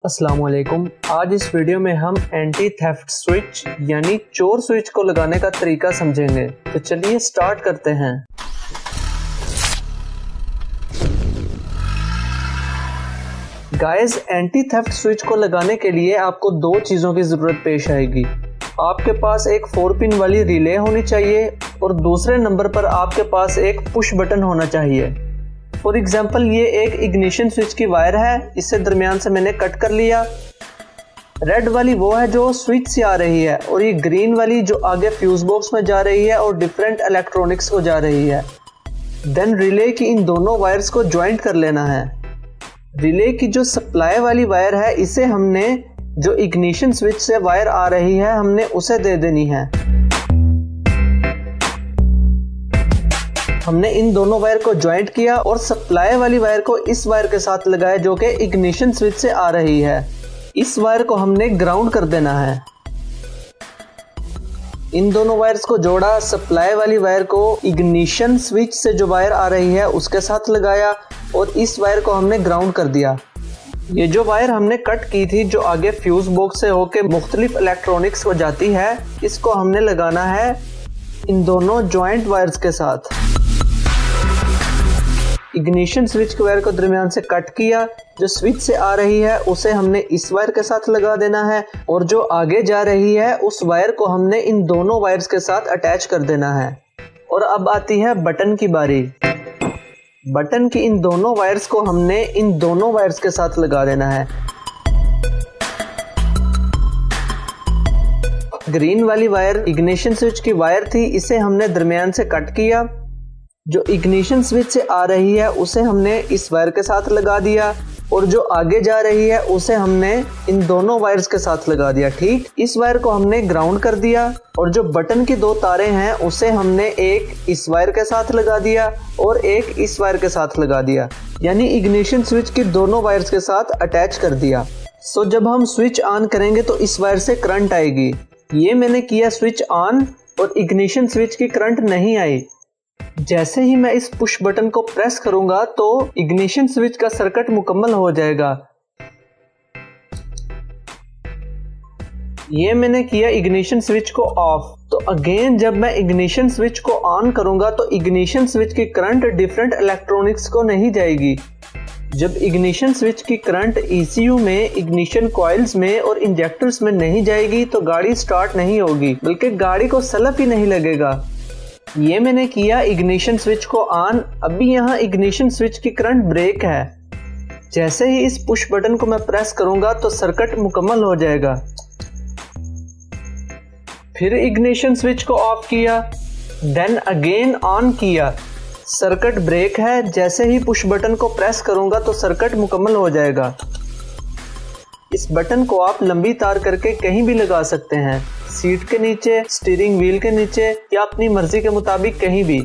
अस्सलाम वालेकुम। आज इस वीडियो में हम एंटी थेफ्ट स्विच यानी चोर स्विच को लगाने का तरीका समझेंगे। तो चलिए स्टार्ट करते हैं। गाइस, एंटी थेफ्ट स्विच को लगाने के लिए आपको दो चीज़ों की ज़रूरत पेश आएगी। आपके पास एक 4 पिन वाली रिले होनी चाहिए और दूसरे नंबर पर आपके पास एक पुश बटन होना चाहिए। फॉर एग्जाम्पल, ये एक इग्निशन स्विच की वायर है, इसे दरमियान से मैंने कट कर लिया। रेड वाली वो है जो स्विच से आ रही है और ये ग्रीन वाली जो आगे फ्यूज बॉक्स में जा रही है और डिफरेंट इलेक्ट्रॉनिक्स को जा रही है। देन रिले की इन दोनों वायर्स को ज्वाइंट कर लेना है। रिले की जो सप्लाई वाली वायर है, इसे हमने जो इग्निशन स्विच से वायर आ रही है हमने उसे दे देनी है। हमने इन दोनों वायर को ज्वाइंट किया और सप्लाई वाली वायर को इस वायर के साथ लगाया जो कि इग्निशन स्विच से आ रही है। इस वायर को हमने ग्राउंड कर देना है। इन दोनों वायर्स को जोड़ा, सप्लाई वाली वायर को इग्निशन स्विच से जो वायर आ रही है उसके साथ लगाया और इस वायर को हमने ग्राउंड कर दिया। ये जो वायर हमने कट की थी जो आगे फ्यूज बॉक्स से होके मुख्तलिफ इलेक्ट्रॉनिक्स को जाती है, इसको हमने लगाना है इन दोनों ज्वाइंट वायर्स के साथ। इग्निशन स्विच के वायर को दरमियान से कट किया, जो स्विच से आ रही है उसे हमने इस वायर के साथ लगा देना है और जो आगे जा रही है उस वायर को हमने इन दोनों वायर्स के साथ अटैच कर देना है। और अब आती है बटन की बारी। बटन की इन दोनों वायर्स को हमने इन दोनों वायर्स के साथ लगा देना है। ग्रीन वाली वायर इग्निशन स्विच की वायर थी, इसे हमने दरमियान से कट किया। जो इग्निशन स्विच से आ रही है उसे हमने इस वायर के साथ लगा दिया और जो आगे जा रही है उसे हमने इन दोनों वायर्स के साथ लगा दिया। ठीक, इस वायर को हमने ग्राउंड कर दिया और जो बटन की दो तारें हैं उसे हमने एक इस वायर के साथ लगा दिया और एक इस वायर के साथ लगा दिया, यानी इग्निशन स्विच की दोनों वायर्स के साथ अटैच कर दिया। सो जब हम स्विच ऑन करेंगे तो इस वायर से करंट आएगी। ये मैंने किया स्विच ऑन और इग्निशन स्विच की करंट नहीं आई। जैसे ही मैं इस पुश बटन को प्रेस करूंगा तो इग्निशन स्विच का सर्किट मुकम्मल हो जाएगा। ये मैंने किया इग्निशन स्विच को ऑफ। तो अगेन जब मैं इग्निशन स्विच को ऑन करूंगा तो इग्निशन स्विच की करंट डिफरेंट इलेक्ट्रॉनिक्स को नहीं जाएगी। जब इग्निशन स्विच की करंट ECU में, इग्निशन कॉइल्स में और इंजेक्टर्स में नहीं जाएगी तो गाड़ी स्टार्ट नहीं होगी, बल्कि गाड़ी को सलफ ही नहीं लगेगा। ये मैंने किया इग्निशन स्विच को ऑन। अभी यहाँ इग्निशन स्विच की करंट ब्रेक है। जैसे ही इस पुश बटन को मैं प्रेस करूंगा तो सर्किट मुकम्मल हो जाएगा। फिर इग्निशन स्विच को ऑफ किया, देन अगेन ऑन किया, सर्किट ब्रेक है। जैसे ही पुश बटन को प्रेस करूंगा तो सर्किट मुकम्मल हो जाएगा। इस बटन को आप लंबी तार करके कहीं भी लगा सकते हैं, सीट के नीचे, स्टीयरिंग व्हील के नीचे या अपनी मर्जी के मुताबिक कहीं भी।